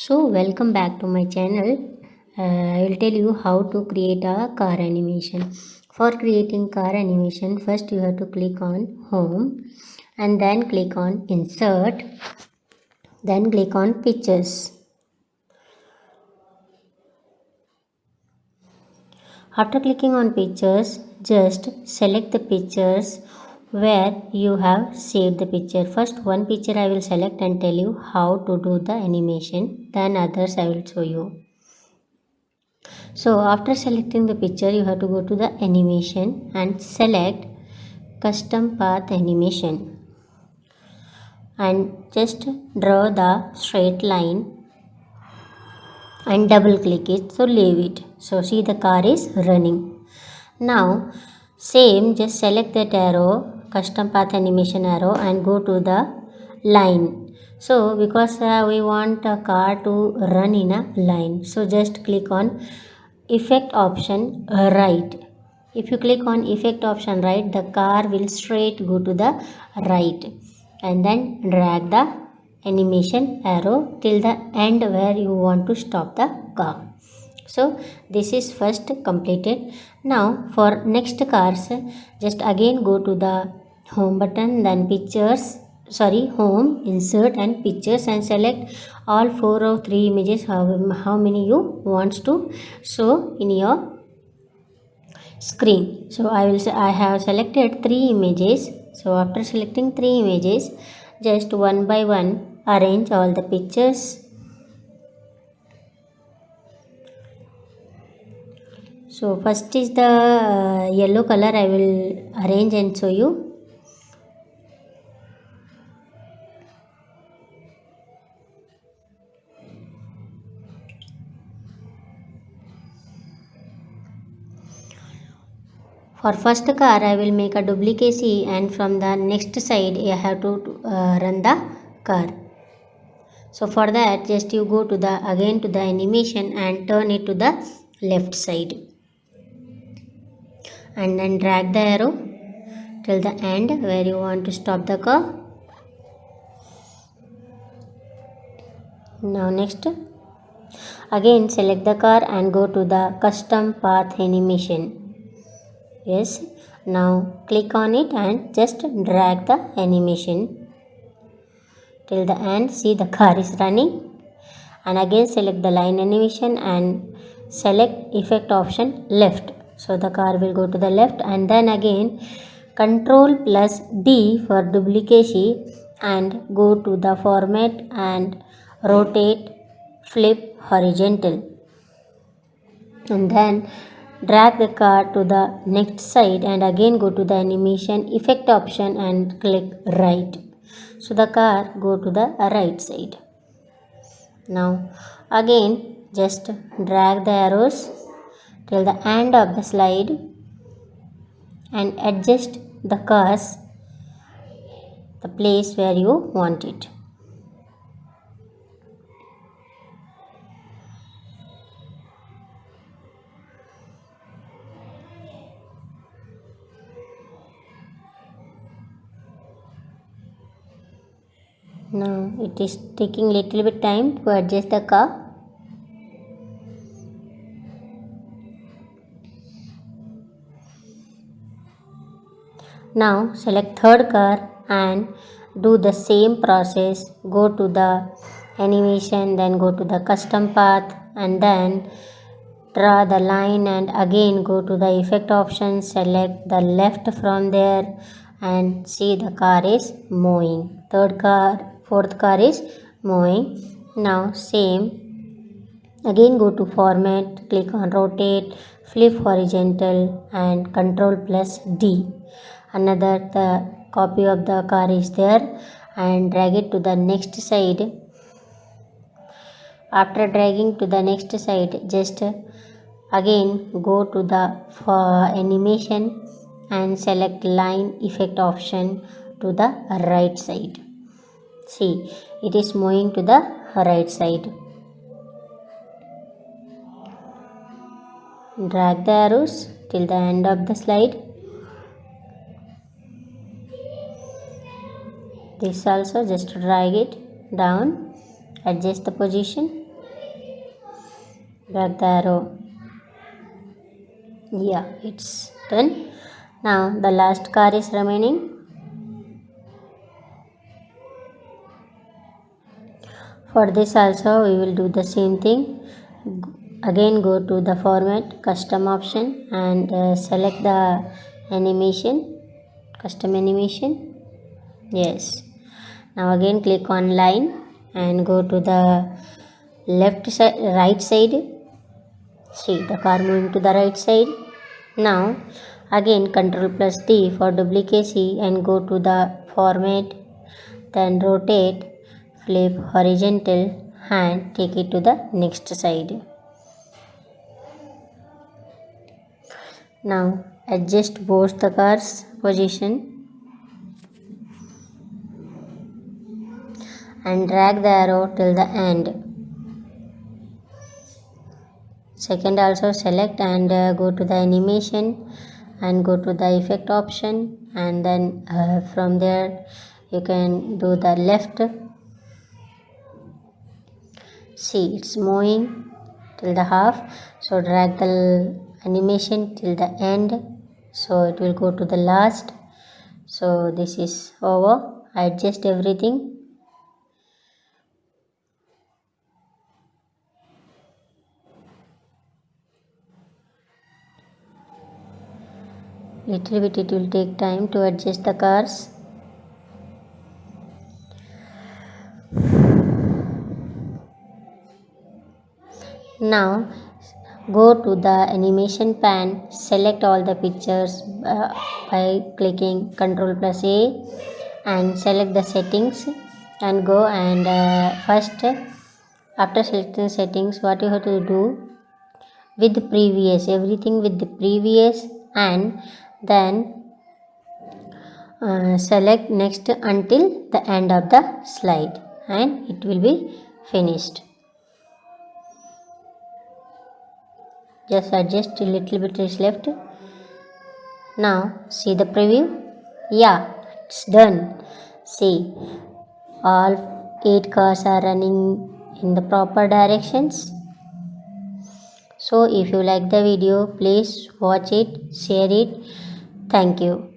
So welcome back to my channel. I will tell you how to create a car animation. For creating car animation, first you have to click on home and then click on insert, then click on pictures. After clicking on pictures, just select the pictures where you have saved the picture. First one picture I will select and tell you how to do the animation, then others I will show you. So after selecting the picture, you have to go to the animation and select custom path animation and just draw the straight line and double click it. So leave it. So see the car is running. Now same, just select that arrow, custom path animation arrow, and go to the line. So because we want a car to run in a line, so just click on effect option right. If you click on effect option right, the car will straight go to the right and then drag the animation arrow till the end where you want to stop the car. So this is first completed. Now for next cars, just again go to the home button, then pictures, home, insert and pictures, and select all 4 or 3 images, how many you wants to show in your screen. So I have selected 3 images. So after selecting 3 images, just one by one arrange all the pictures. So first is the yellow color. I will arrange and show you. For first car, I will make a duplicate and from the next side I have to run the car. So for that, just you go to the again to the animation and turn it to the left side and then drag the arrow till the end where you want to stop the car. Now next, again select the car and go to the custom path animation. Yes, now click on it and just drag the animation till the end. See the car is running, and again select the line animation and select effect option left. So the car will go to the left, and then again Control plus D for duplicate and go to the format and rotate, flip horizontal, and then drag the car to the next side and again go to the animation effect option and click right. So the car go to the right side. Now again just drag the arrows till the end of the slide and adjust the cars the place where you want it. Now it is taking little bit time to adjust the car. Now select third car and do the same process. Go to the animation, then go to the custom path and then draw the line and again go to the effect option, select the left from there and see the car is moving. Fourth car is moving. Now same, again go to format, click on rotate, flip horizontal and control plus D. Another the copy of the car is there and drag it to the next side. After dragging to the next side, just again go to the animation and select line effect option to the right side. See, it is moving to the right side. Drag the arrows till the end of the slide. This also just drag it down, adjust the position drag the arrow. Yeah, it's done. Now the last car is remaining. For this also we will do the same thing. Again go to the format, custom option, and select the animation, custom animation. Yes, now again click on line and go to the left side, right side. See the car moving to the right side. Now again Ctrl+D for duplicacy and go to the format, then rotate, flip horizontal and take it to the next side. Now adjust both the cars position and drag the arrow till the end. Second also select and go to the animation and go to the effect option, and then from there you can do the left. See, it's moving till the half, so drag the animation till the end, so it will go to the last. So this is over. I adjust everything. Little bit it will take time to adjust the cars. Now go to the animation pan, select all the pictures by clicking Ctrl+A and select the settings and go and first after selecting settings, what you have to do with the previous, everything with the previous, and then select next until the end of the slide and it will be finished. Just adjust a little bit is left. Now see the preview. Yeah, it's done. See, all 8 cars are running in the proper directions. So if you like the video, please watch it, share it. Thank you.